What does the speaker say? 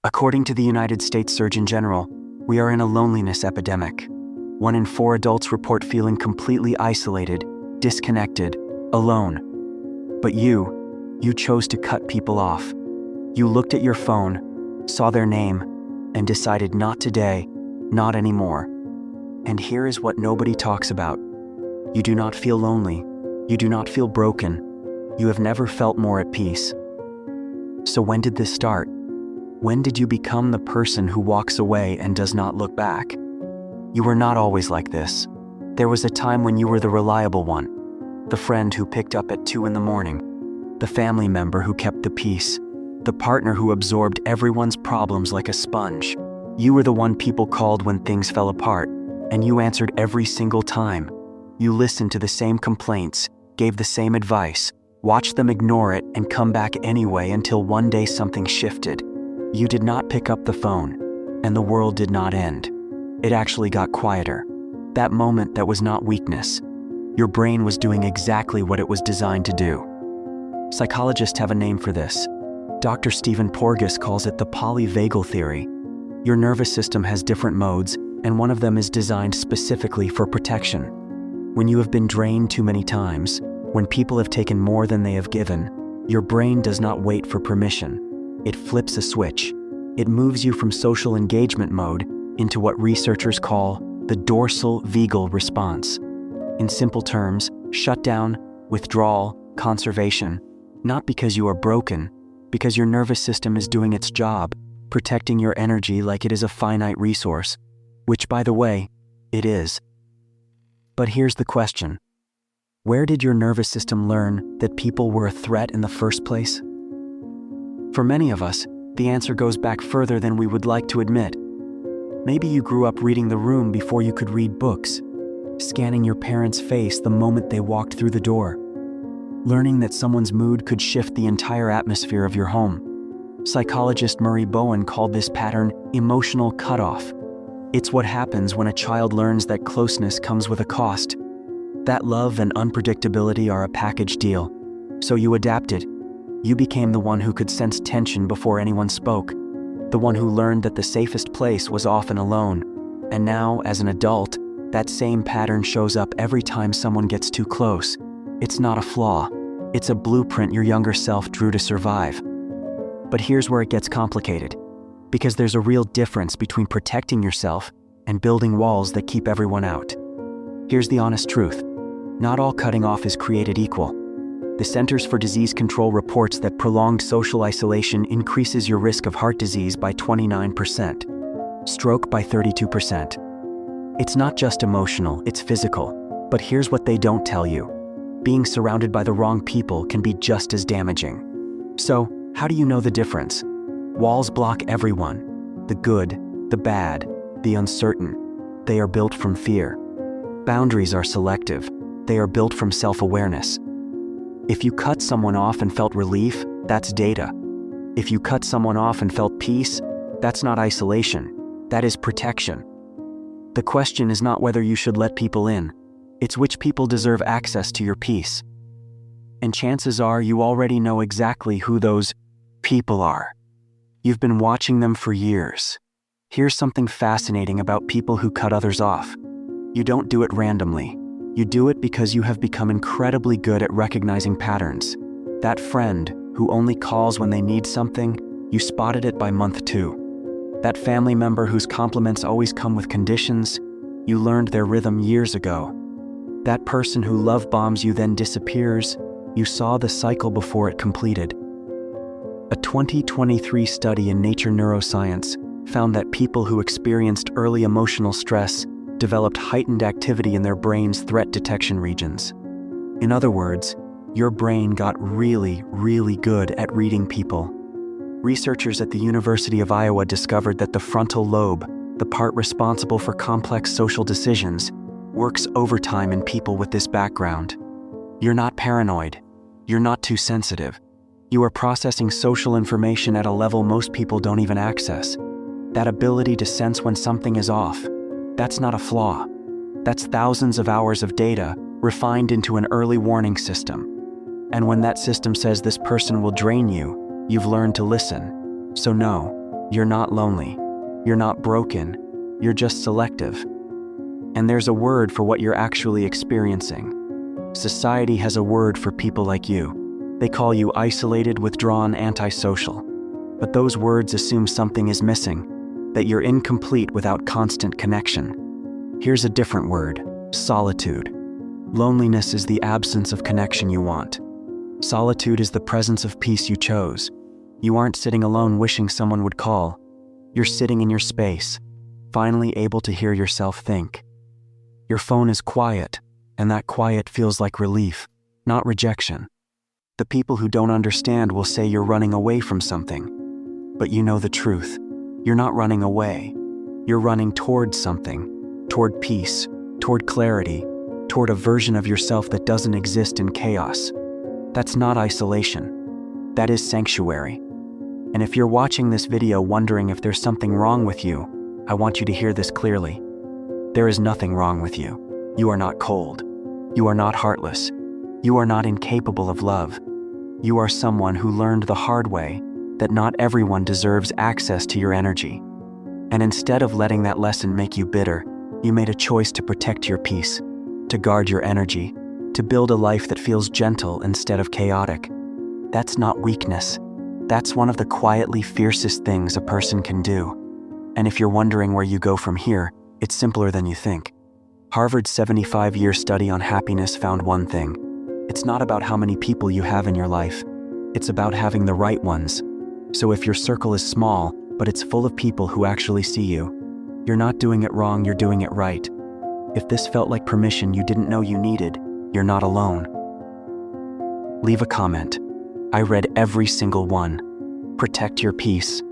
According to the United States Surgeon General, we are in a loneliness epidemic. 1 in 4 adults report feeling completely isolated, disconnected, alone. But you chose to cut people off. You looked at your phone, saw their name, and decided not today, not anymore. And here is what nobody talks about. You do not feel lonely. You do not feel broken. You have never felt more at peace. So when did this start? When did you become the person who walks away and does not look back? You were not always like this. There was a time when you were the reliable one, the friend who picked up at 2 a.m, the family member who kept the peace, the partner who absorbed everyone's problems like a sponge. You were the one people called when things fell apart, and you answered every single time. You listened to the same complaints, gave the same advice, watched them ignore it and come back anyway until one day something shifted. You did not pick up the phone, and the world did not end. It actually got quieter. That moment that was not weakness. Your brain was doing exactly what it was designed to do. Psychologists have a name for this. Dr. Stephen Porges calls it the polyvagal theory. Your nervous system has different modes, and one of them is designed specifically for protection. When you have been drained too many times, when people have taken more than they have given, your brain does not wait for permission. It flips a switch. It moves you from social engagement mode into what researchers call the dorsal vagal response. In simple terms, shutdown, withdrawal, conservation, not because you are broken, because your nervous system is doing its job, protecting your energy like it is a finite resource, which, by the way, it is. But here's the question. Where did your nervous system learn that people were a threat in the first place? For many of us, the answer goes back further than we would like to admit. Maybe you grew up reading the room before you could read books, scanning your parents' face the moment they walked through the door, learning that someone's mood could shift the entire atmosphere of your home. Psychologist Murray Bowen called this pattern emotional cutoff. It's what happens when a child learns that closeness comes with a cost, that love and unpredictability are a package deal. So you adapted. You became the one who could sense tension before anyone spoke, the one who learned that the safest place was often alone. And now, as an adult, that same pattern shows up every time someone gets too close. It's not a flaw. It's a blueprint your younger self drew to survive. But here's where it gets complicated, because there's a real difference between protecting yourself and building walls that keep everyone out. Here's the honest truth. Not all cutting off is created equal. The Centers for Disease Control reports that prolonged social isolation increases your risk of heart disease by 29%, stroke by 32%. It's not just emotional, it's physical. But here's what they don't tell you. Being surrounded by the wrong people can be just as damaging. So, how do you know the difference? Walls block everyone. The good, the bad, the uncertain. They are built from fear. Boundaries are selective. They are built from self-awareness. If you cut someone off and felt relief, that's data. If you cut someone off and felt peace, that's not isolation. That is protection. The question is not whether you should let people in. It's which people deserve access to your peace. And chances are you already know exactly who those people are. You've been watching them for years. Here's something fascinating about people who cut others off. You don't do it randomly. You do it because you have become incredibly good at recognizing patterns. That friend who only calls when they need something, you spotted it by month 2. That family member whose compliments always come with conditions, you learned their rhythm years ago. That person who love bombs you then disappears, you saw the cycle before it completed. A 2023 study in Nature Neuroscience found that people who experienced early emotional stress developed heightened activity in their brain's threat detection regions. In other words, your brain got really, really good at reading people. Researchers at the University of Iowa discovered that the frontal lobe, the part responsible for complex social decisions, works overtime in people with this background. You're not paranoid. You're not too sensitive. You are processing social information at a level most people don't even access. That ability to sense when something is off, that's not a flaw. That's thousands of hours of data refined into an early warning system. And when that system says this person will drain you, you've learned to listen. So no, You're not lonely. You're not broken. You're just selective. And there's a word for what you're actually experiencing. Society has a word for people like you. They call you isolated, withdrawn, antisocial. But those words assume something is missing, that you're incomplete without constant connection. Here's a different word: solitude. Loneliness is the absence of connection you want. Solitude is the presence of peace you chose. You aren't sitting alone wishing someone would call. You're sitting in your space, finally able to hear yourself think. Your phone is quiet, and that quiet feels like relief, not rejection. The people who don't understand will say you're running away from something. But you know the truth. You're not running away. You're running towards something, toward peace, toward clarity, toward a version of yourself that doesn't exist in chaos. That's not isolation. That is sanctuary. And if you're watching this video wondering if there's something wrong with you, I want you to hear this clearly. There is nothing wrong with you. You are not cold. You are not heartless. You are not incapable of love. You are someone who learned the hard way that not everyone deserves access to your energy. And instead of letting that lesson make you bitter, you made a choice to protect your peace, to guard your energy, to build a life that feels gentle instead of chaotic. That's not weakness. That's one of the quietly fiercest things a person can do. And if you're wondering where you go from here, it's simpler than you think. Harvard's 75-year study on happiness found one thing. It's not about how many people you have in your life. It's about having the right ones. So if your circle is small, but it's full of people who actually see you, you're not doing it wrong, you're doing it right. If this felt like permission you didn't know you needed, you're not alone. Leave a comment. I read every single one. Protect your peace.